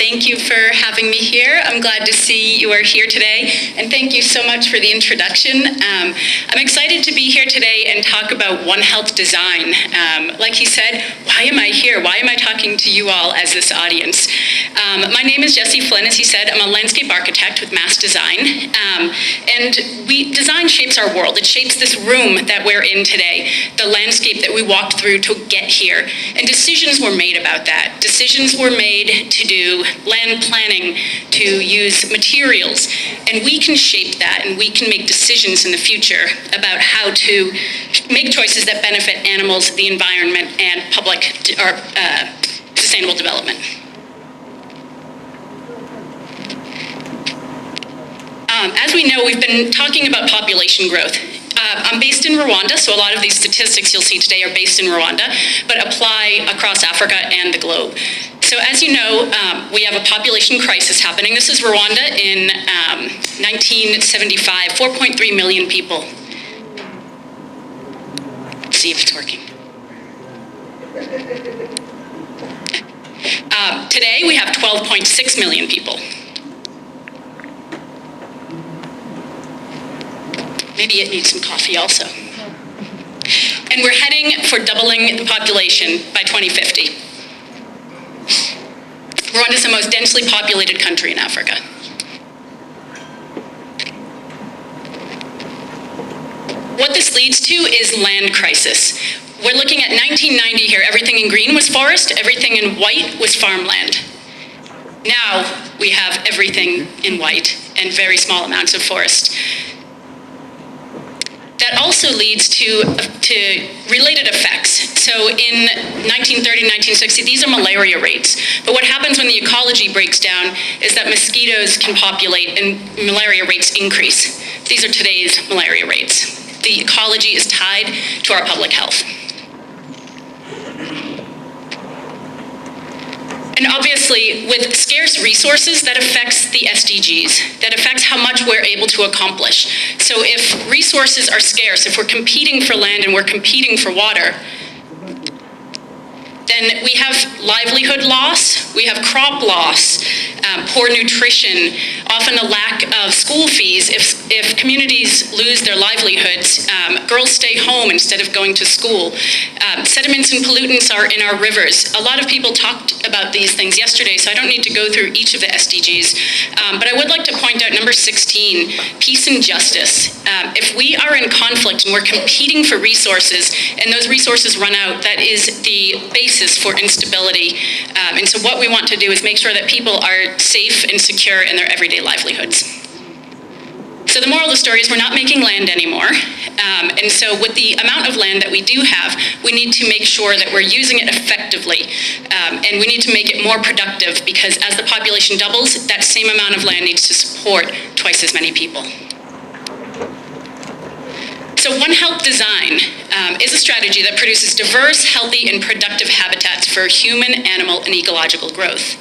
Thank you for having me here. I'm glad to see you are here today, and thank you so much for the introduction. I'm excited to be here today and talk about One Health design. Like he said, why am I here? Why am I talking to you all as this audience? My name is Jessi Flynn, as he said. I'm a landscape architect with Mass Design, and design shapes our world. It shapes this room that we're in today, the landscape that we walked through to get here, and decisions were made about that. Decisions were made to do land planning, to use materials, and we can shape that, and we can make decisions in the future about how to make choices that benefit animals, the environment, and public or sustainable development. As we know, we've been talking about population growth. I'm based in Rwanda, so a lot of these statistics you'll see today are based in Rwanda, but apply across Africa and the globe. So as you know, we have a population crisis happening. This is Rwanda in 1975, 4.3 million people. Let's see if it's working. Today we have 12.6 million people. Maybe it needs some coffee also. And we're heading for doubling the population by 2050. Rwanda is the most densely populated country in Africa. What this leads to is land crisis. We're looking at 1990 here. Everything in green was forest, everything in white was farmland. Now we have everything in white and very small amounts of forest. That also leads to related effects. So in 1930, 1960, these are malaria rates. But what happens when the ecology breaks down is that mosquitoes can populate and malaria rates increase. These are today's malaria rates. The ecology is tied to our public health. And obviously, with scarce resources, that affects the SDGs. That affects how much we're able to accomplish. So if resources are scarce, if we're competing for land and we're competing for water, then we have livelihood loss, we have crop loss, poor nutrition, often a lack of school fees. If communities lose their livelihoods, girls stay home instead of going to school. Sediments and pollutants are in our rivers. A lot of people talked about these things yesterday, so I don't need to go through each of the SDGs. But I would like to point out number 16, peace and justice. If we are in conflict and we're competing for resources, and those resources run out, that is the basis for instability. And so what we want to do is make sure that people are safe and secure in their everyday livelihoods. So the moral of the story is we're not making land anymore. And so with the amount of land that we do have, we need to make sure that we're using it effectively. And we need to make it more productive, because as the population doubles, that same amount of land needs to support twice as many people. So One Health design is a strategy that produces diverse, healthy, and productive habitats for human, animal, and ecological growth.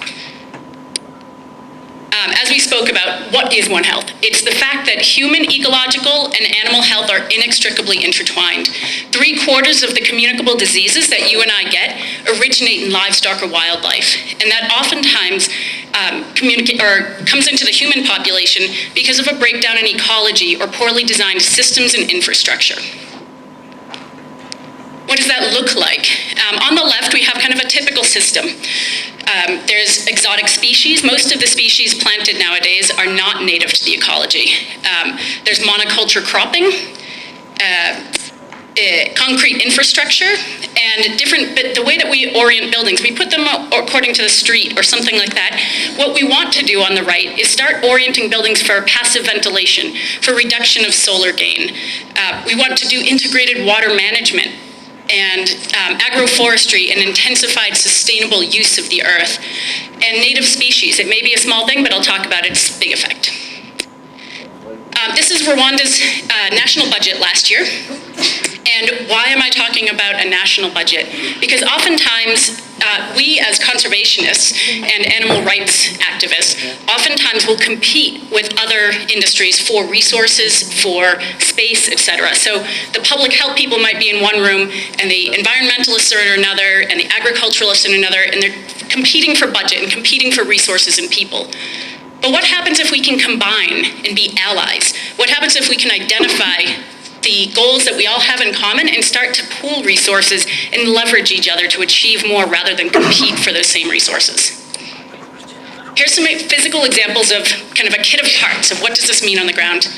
As we spoke about, what is One Health? It's the fact that human, ecological, and animal health are inextricably intertwined. 3/4 of the communicable diseases that you and I get originate in livestock or wildlife, and that oftentimes comes into the human population because of a breakdown in ecology or poorly designed systems and infrastructure. What does that look like? On the left, we have kind of a typical system. There's exotic species. Most of the species planted nowadays are not native to the ecology. There's monoculture cropping, concrete infrastructure, and but the way that we orient buildings, we put them according to the street or something like that. What we want to do on the right is start orienting buildings for passive ventilation, for reduction of solar gain. We want to do integrated water management and agroforestry and intensified sustainable use of the earth. And native species, it may be a small thing, but I'll talk about its big effect. This is Rwanda's national budget last year. And why am I talking about a national budget? Because oftentimes we as conservationists and animal rights activists oftentimes will compete with other industries for resources, for space, etc. So the public health people might be in one room and the environmentalists are in another and the agriculturalists in another, and they're competing for budget and competing for resources and people. But what happens if we can combine and be allies? What happens if we can identify the goals that we all have in common and start to pool resources and leverage each other to achieve more rather than compete for those same resources? Here's some physical examples of kind of a kit of parts of what does this mean on the ground.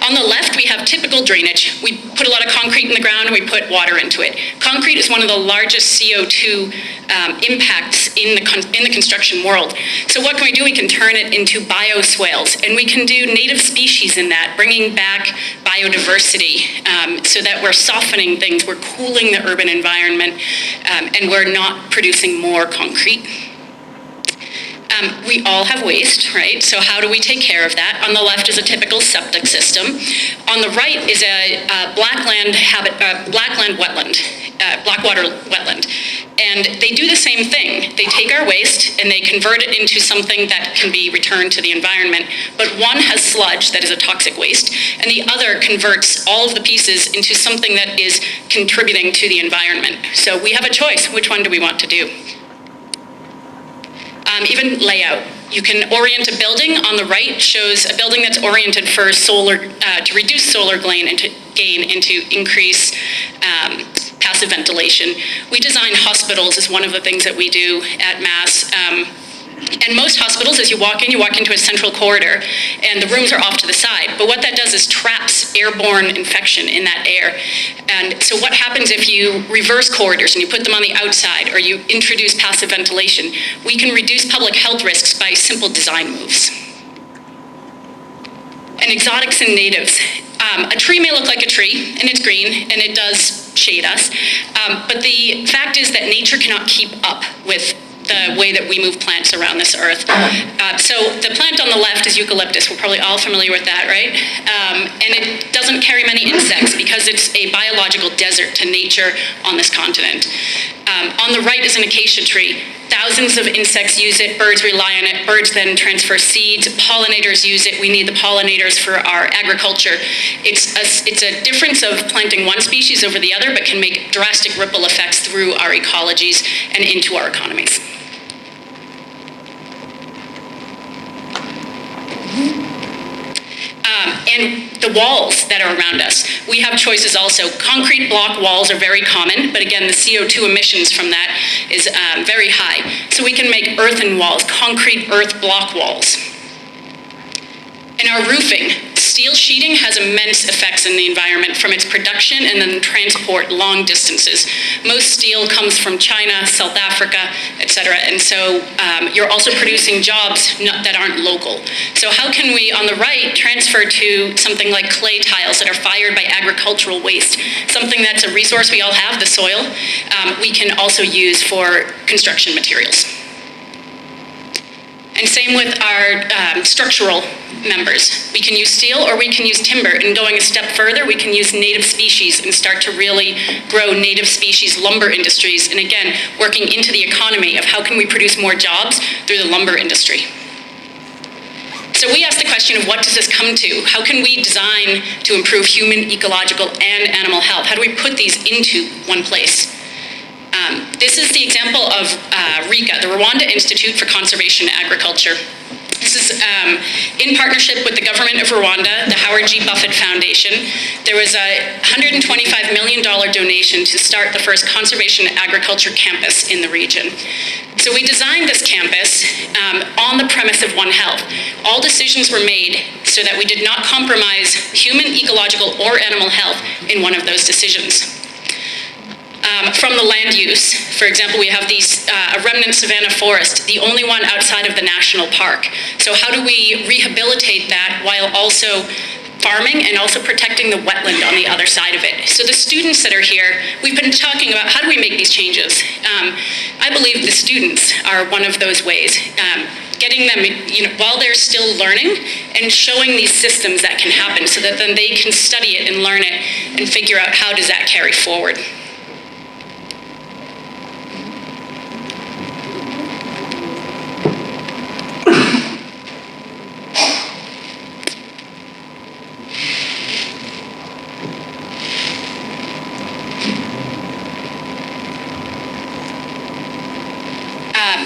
On the left, we have typical drainage. We put a lot of concrete in the ground and we put water into it. Concrete is one of the largest CO2 impacts in the construction world. So what can we do? We can turn it into bioswales, and we can do native species in that, bringing back biodiversity so that we're softening things, we're cooling the urban environment, and we're not producing more concrete. We all have waste, right? So how do we take care of that? On the left is a typical septic system. On the right is a blackwater wetland. And they do the same thing. They take our waste and they convert it into something that can be returned to the environment. But one has sludge that is a toxic waste, and the other converts all of the pieces into something that is contributing to the environment. So we have a choice. Which one do we want to do? Even layout. You can orient a building. On the right shows a building that's oriented for solar, to reduce solar gain and to increase passive ventilation. We design hospitals as one of the things that we do at Mass. And most hospitals, as you walk into a central corridor, and the rooms are off to the side. But what that does is traps airborne infection in that air. And so what happens if you reverse corridors and you put them on the outside, or you introduce passive ventilation? We can reduce public health risks by simple design moves. And exotics and natives. A tree may look like a tree, and it's green, and it does shade us. But the fact is that nature cannot keep up with the way that we move plants around this earth. So the plant on the left is eucalyptus. We're probably all familiar with that, right? And it doesn't carry many insects because it's a biological desert to nature on this continent. On the right is an acacia tree. Thousands of insects use it, birds rely on it, birds then transfer seeds, pollinators use it, we need the pollinators for our agriculture. It's a difference of planting one species over the other, but can make drastic ripple effects through our ecologies and into our economies. And the walls that are around us. We have choices also. Concrete block walls are very common, but again, the CO2 emissions from that is very high. So we can make earthen walls, concrete earth block walls. And our roofing. Steel sheeting has immense effects in the environment from its production and then transport long distances. Most steel comes from China, South Africa, etc. And so you're also producing jobs that aren't local. So how can we, on the right, transfer to something like clay tiles that are fired by agricultural waste, something that's a resource we all have, the soil, we can also use for construction materials. And same with our structural members. We can use steel or we can use timber. And going a step further, we can use native species and start to really grow native species lumber industries. And again, working into the economy of how can we produce more jobs through the lumber industry. So we asked the question of what does this come to? How can we design to improve human, ecological, and animal health? How do we put these into one place? This is the example of Rica, the Rwanda Institute for Conservation and Agriculture. This is in partnership with the government of Rwanda, the Howard G. Buffett Foundation. There was a $125 million donation to start the first conservation and agriculture campus in the region. So we designed this campus on the premise of One Health. All decisions were made so that we did not compromise human, ecological, or animal health in one of those decisions. From the land use, for example, we have these a remnant savanna forest, the only one outside of the national park. So how do we rehabilitate that while also farming and also protecting the wetland on the other side of it? So the students that are here, we've been talking about how do we make these changes. I believe the students are one of those ways. Getting them, while they're still learning and showing these systems that can happen so that then they can study it and learn it and figure out how does that carry forward.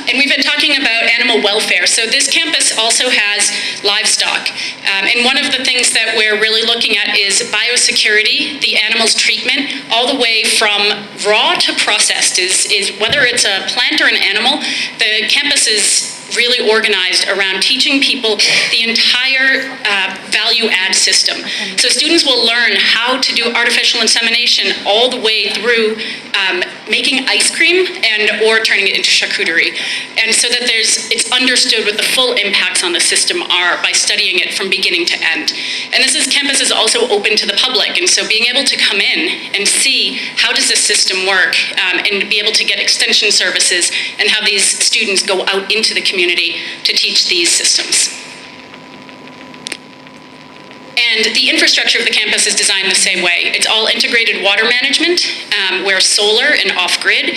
And we've been talking about animal welfare. So this campus also has livestock. And one of the things that we're really looking at is biosecurity, the animal's treatment, all the way from raw to processed is whether it's a plant or an animal, the campus is really organized around teaching people the entire value add system. So students will learn how to do artificial insemination all the way through making ice cream or turning it into charcuterie. And so that it's understood what the full impacts on the system are by studying it from beginning to end. And this campus is also open to the public, and so being able to come in and see how does this system work and be able to get extension services and have these students go out into the community to teach these systems. And the infrastructure of the campus is designed the same way. It's all integrated water management, where solar and off-grid.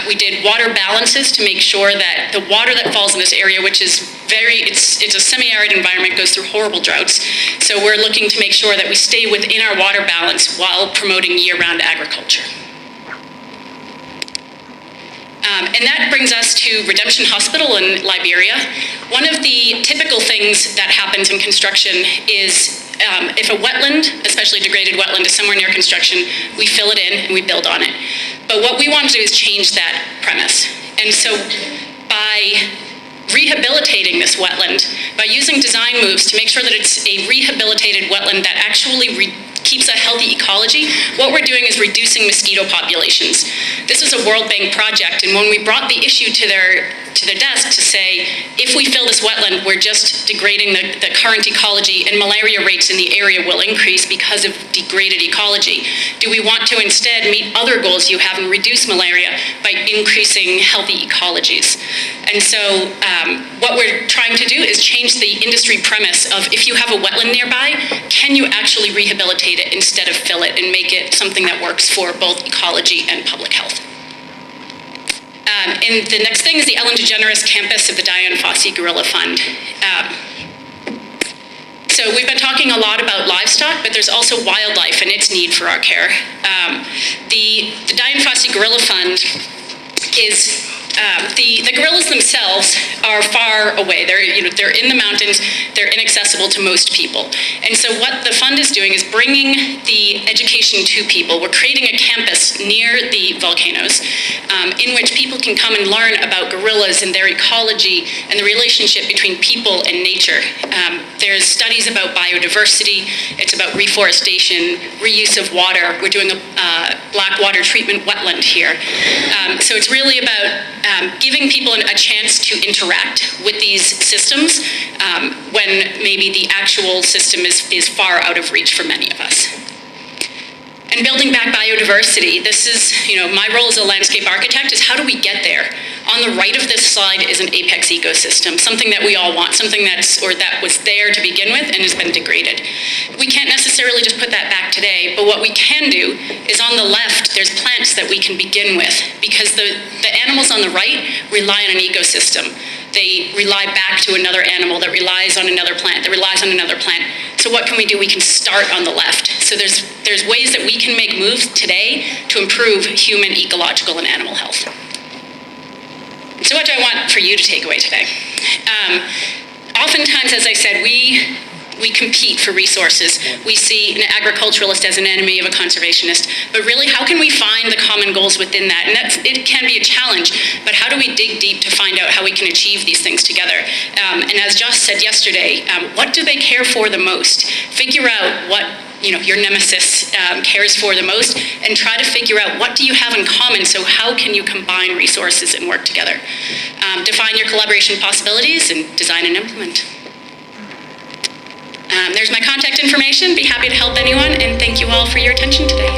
We did water balances to make sure that the water that falls in this area, which is it's a semi-arid environment, goes through horrible droughts. So we're looking to make sure that we stay within our water balance while promoting year-round agriculture. And that brings us to Redemption Hospital in Liberia. One of the typical things that happens in construction is if a wetland, especially a degraded wetland, is somewhere near construction, we fill it in and we build on it. But what we want to do is change that premise. And so by rehabilitating this wetland, by using design moves to make sure that it's a rehabilitated wetland that actually keeps a healthy ecology, what we're doing is reducing mosquito populations. This is a World Bank project, and when we brought the issue to their desk to say, if we fill this wetland, we're just degrading the current ecology, and malaria rates in the area will increase because of degraded ecology. Do we want to instead meet other goals you have and reduce malaria by increasing healthy ecologies? And so what we're trying to do is change the industry premise of, if you have a wetland nearby, can you actually rehabilitate it instead of fill it and make it something that works for both ecology and public health? And the next thing is the Degeneres campus of the Dian Fossey Gorilla Fund. So we've been talking a lot about livestock, but there's also wildlife and its need for our care. The Dian Fossey Gorilla Fund is the gorillas themselves are far away. They're in the mountains. They're inaccessible to most people. And so what the fund is doing is bringing the education to people. We're creating a campus near the volcanoes in which people can come and learn about gorillas and their ecology and the relationship between people and nature. There's studies about biodiversity. It's about reforestation, reuse of water. We're doing a black water treatment wetland here. So it's really about giving people a chance to interact with these systems when maybe the actual system is far out of reach for many of us. And building back biodiversity, this is, my role as a landscape architect is how do we get there? On the right of this slide is an apex ecosystem, something that we all want, something that was there to begin with and has been degraded. We can't necessarily just put that back today, but what we can do is on the left, there's plants that we can begin with, because the animals on the right rely on an ecosystem. They rely back to another animal that relies on another plant, that relies on another plant. So what can we do? We can start on the left. So there's ways that we can make moves today to improve human, ecological, and animal health. So what do I want for you to take away today? Oftentimes, as I said, we compete for resources. We see an agriculturalist as an enemy of a conservationist, but really, how can we find the common goals within that? And it can be a challenge, but how do we dig deep to find out how we can achieve these things together? And as Josh said yesterday, what do they care for the most? Figure out what your nemesis cares for the most, and try to figure out what do you have in common, so how can you combine resources and work together? Define your collaboration possibilities and design and implement. There's my contact information. Be happy to help anyone, and thank you all for your attention today.